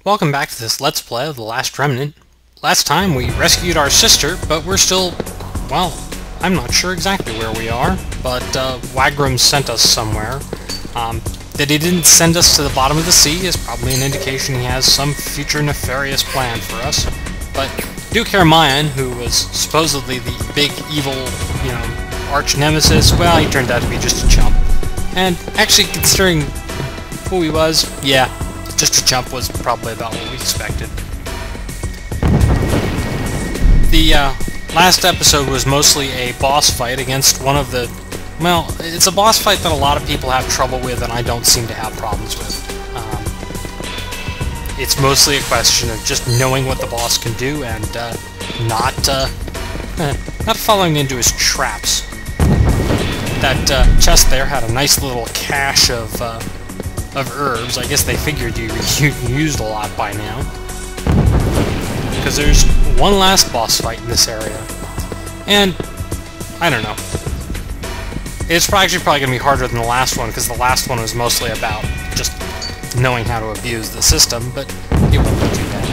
Welcome back to this Let's Play of The Last Remnant. Last time we rescued our sister, but we're still, well, I'm not sure exactly where we are, but Wagram sent us somewhere. That he didn't send us to the bottom of the sea is probably an indication he has some future nefarious plan for us. But Duke Hermione, who was supposedly the big evil, arch nemesis, well, he turned out to be just a chump. And actually, considering who he was, yeah, just a chump was probably about what we expected. The last episode was mostly a boss fight against one of the... Well, it's a boss fight that a lot of people have trouble with and I don't seem to have problems with. It's mostly a question of just knowing what the boss can do and not falling into his traps. That chest there had a nice little cache of herbs. I guess they figured you used a lot by now. Because there's one last boss fight in this area. And, I don't know. It's actually probably going to be harder than the last one, because the last one was mostly about just knowing how to abuse the system, but it won't be too bad.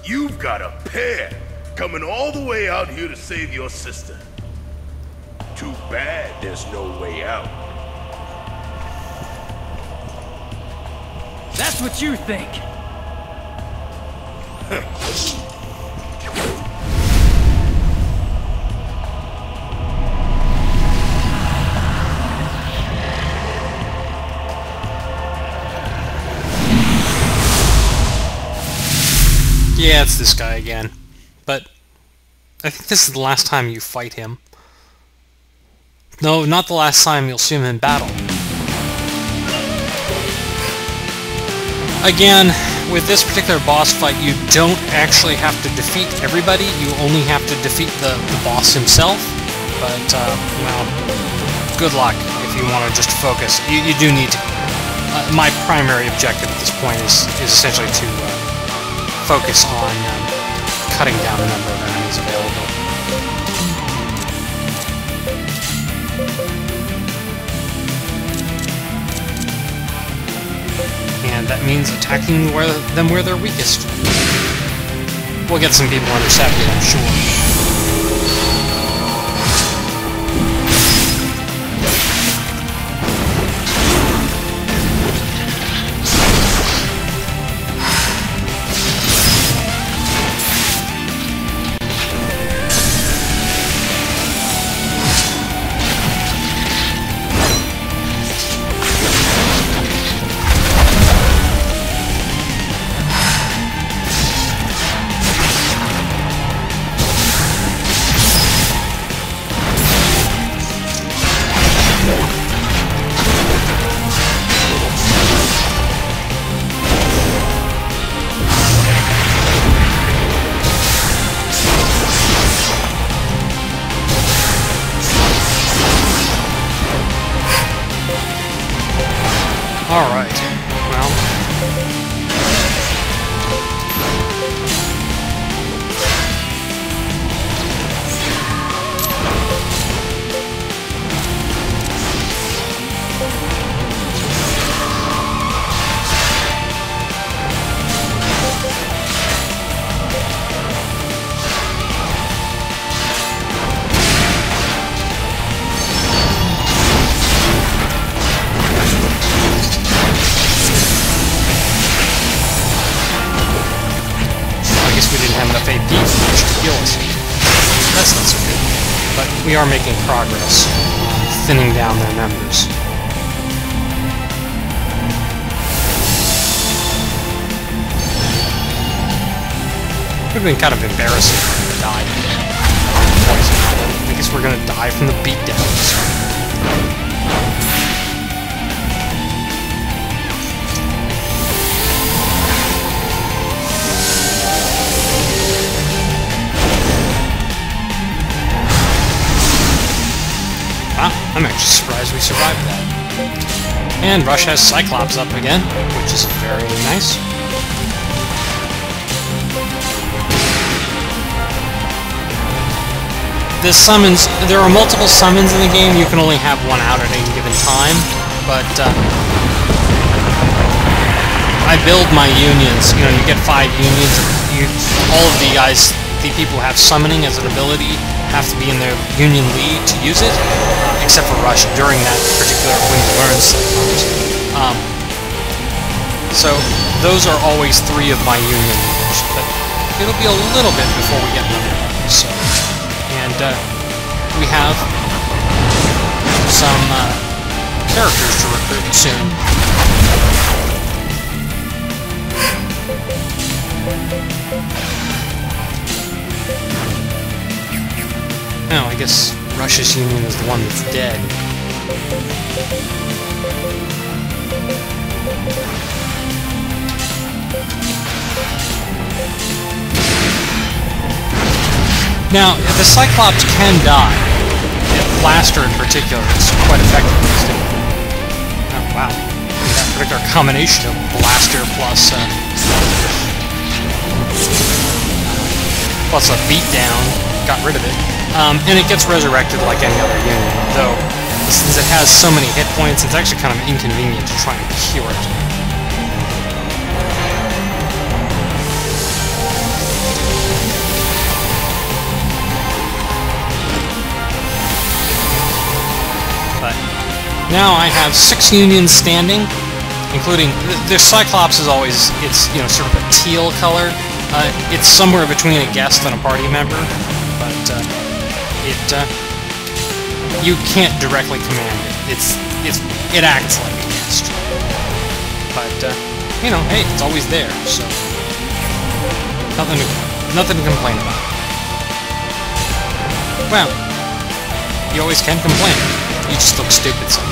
You've got a pair coming all the way out here to save your sister. Too bad there's no way out. That's what you think. Yeah, it's this guy again. But I think this is the last time you fight him. No, not the last time you'll see him in battle. Again, with this particular boss fight, you don't actually have to defeat everybody, you only have to defeat the boss himself. But, well, good luck if you want to just focus. You do need to... my primary objective at this point is essentially to focus on cutting down the number of enemies available. And that means attacking them where they're weakest. We'll get some people intercepted, I'm sure. Alright, well... That's not so good. But we are making progress on thinning down their numbers. It would have been kind of embarrassing for them to die. I guess we're gonna die from the beatdowns. I'm actually surprised we survived that. And Rush has Cyclops up again, which is very nice. The summons, there are multiple summons in the game. You can only have one out at any given time, but I build my unions. You know, you get 5 unions. All of the guys, the people who have summoning as an ability, have to be in their union lead to use it, except for Rush during that particular when he learns sometimes. So those are always 3 of my union leaders, but it'll be a little bit before we get another one. So. And we have some characters to recruit soon. Now, I guess Rush's union is the one that's dead. Now, the Cyclops can die. Blocter in particular is quite effective in this game. Oh, wow. That particular combination of Blocter plus a beatdown got rid of it. And it gets resurrected like any other union, though since it has so many hit points, it's actually kind of inconvenient to try and cure it. Now I have 6 unions standing, including the Cyclops is always, it's, you know, sort of a teal color. It's somewhere between a guest and a party member, but you can't directly command it. It acts like a guest, but you know, hey, it's always there, so nothing to complain about. Well, you always can complain. You just look stupid sometimes.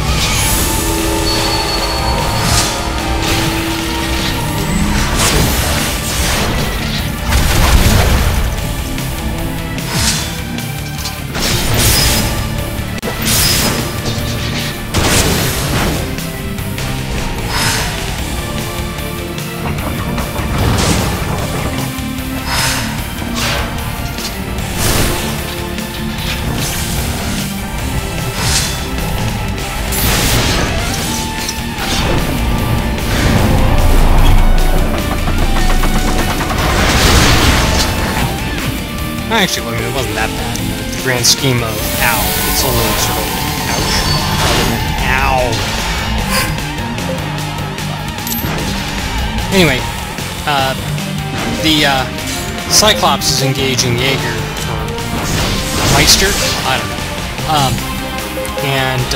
Actually, I mean, it wasn't that bad in the grand scheme of ow. It's only sort of ouch, rather than ow. Anyway, the Cyclops is engaging Jaeger or Meister? I don't know. And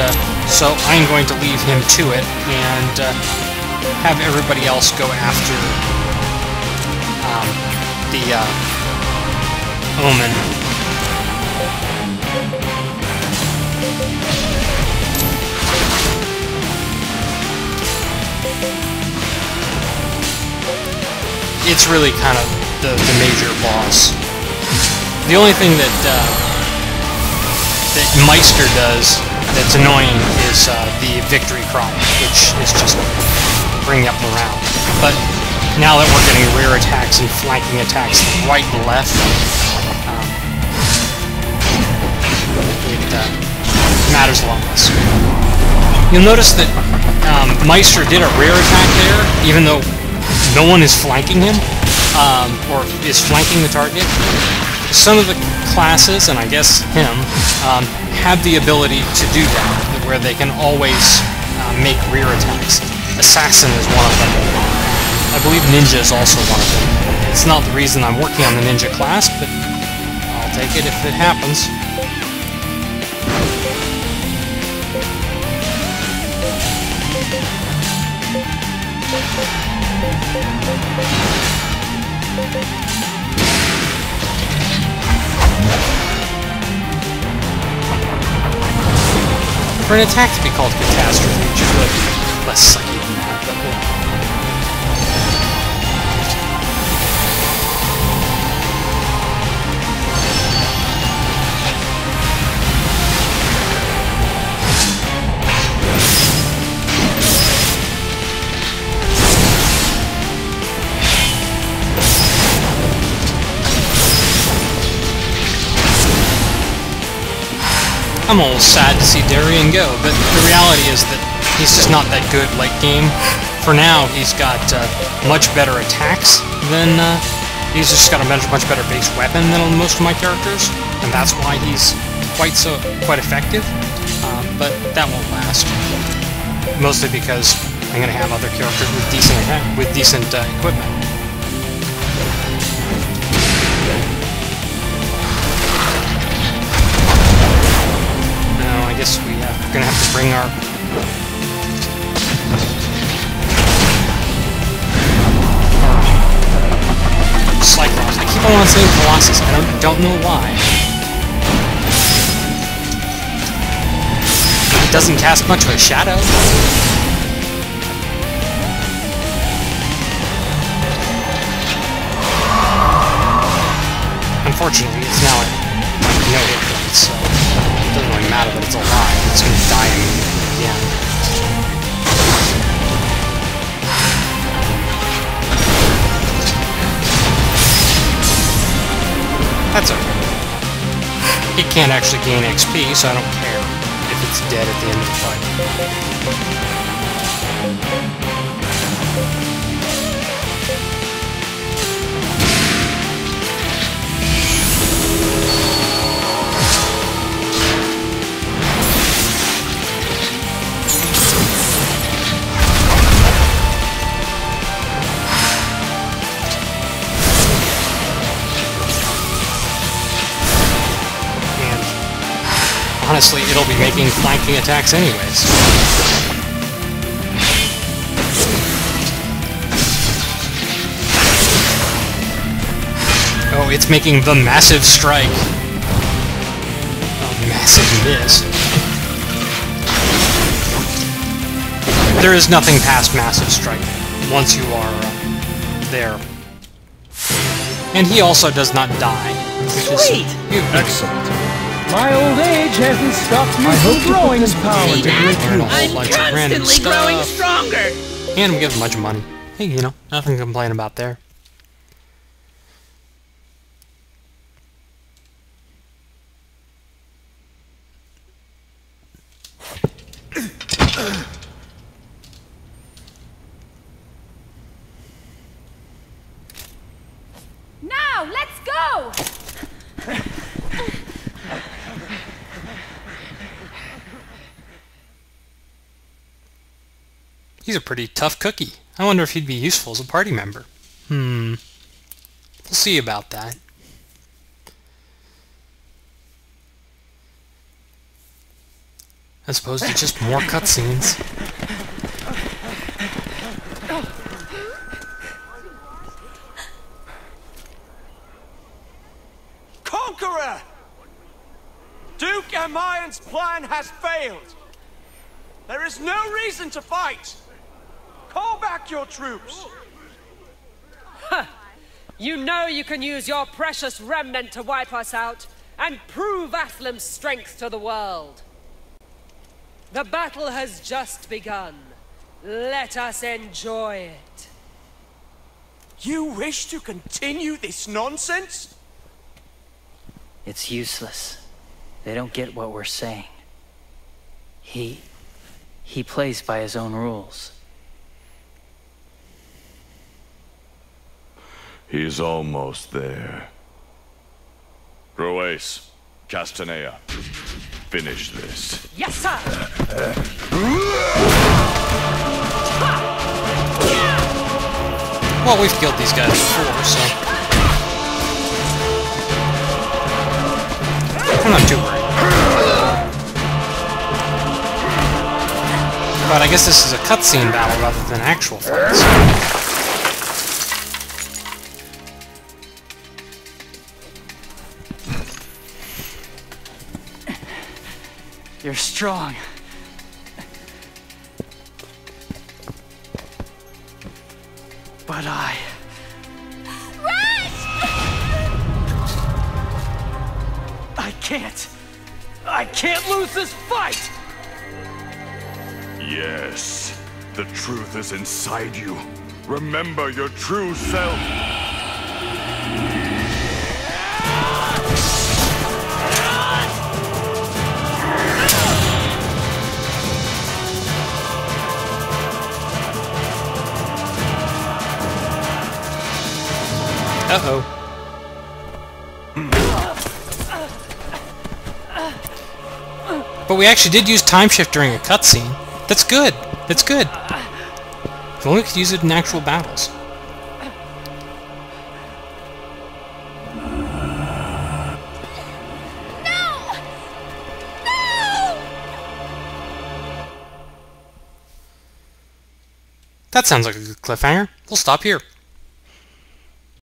so I'm going to leave him to it and have everybody else go after the Omen. It's really kind of the major boss. The only thing that Meister does that's annoying is the victory cry, which is just bringing up morale. But now that we're getting rear attacks and flanking attacks right and left, it matters a lot less. You'll notice that Meister did a rear attack there, even though no one is flanking him, or is flanking the target. Some of the classes, and I guess him, have the ability to do that, where they can always make rear attacks. Assassin is one of them. I believe Ninja is also one of them. It's not the reason I'm working on the Ninja class, but I'll take it if it happens. For an attack to be called Catastrophe, it should really be less sucky than that, but I'm a little sad to see Darien go, but the reality is that he's just not that good late game. For now, he's got much better attacks than... he's just got a much better base weapon than most of my characters, and that's why he's quite effective. But that won't last. Mostly because I'm going to have other characters with decent equipment. Now, I guess we're going to have to bring our... Cyclops. I keep on saying Colossus. I don't know why. It doesn't cast much of a shadow. Unfortunately, it's now at no hit points, so it doesn't really matter that it's alive. It's going to die immediately again. That's okay. It can't actually gain XP, so I don't care if it's dead at the end of the fight. Honestly, it'll be making flanking attacks anyways. Oh, it's making the massive strike. Oh, massive miss. There is nothing past massive strike once you are there. And he also does not die. Sweet! Excellent. My old age hasn't stopped me from growing this power to great I'm constantly growing stronger! And we give him a bunch of money. Hey, you know, nothing to complain about there. Now, let's go! He's a pretty tough cookie. I wonder if he'd be useful as a party member. We'll see about that. As opposed to just more cutscenes. Conqueror! Duke Amion's plan has failed. There is no reason to fight. Call back your troops! You know you can use your precious remnant to wipe us out, and prove Athlam's strength to the world. The battle has just begun. Let us enjoy it. You wish to continue this nonsense? It's useless. They don't get what we're saying. He plays by his own rules. He's almost there. Roes, Castanea, finish this. Yes, sir! Well, we've killed these guys before, so... I'm not too worried. But I guess this is a cutscene battle rather than actual fights. You're strong. But I can't. I can't lose this fight! Yes, the truth is inside you. Remember your true self. Uh-oh. But we actually did use time shift during a cutscene. That's good. That's good. If only we could use it in actual battles. That sounds like a good cliffhanger. We'll stop here.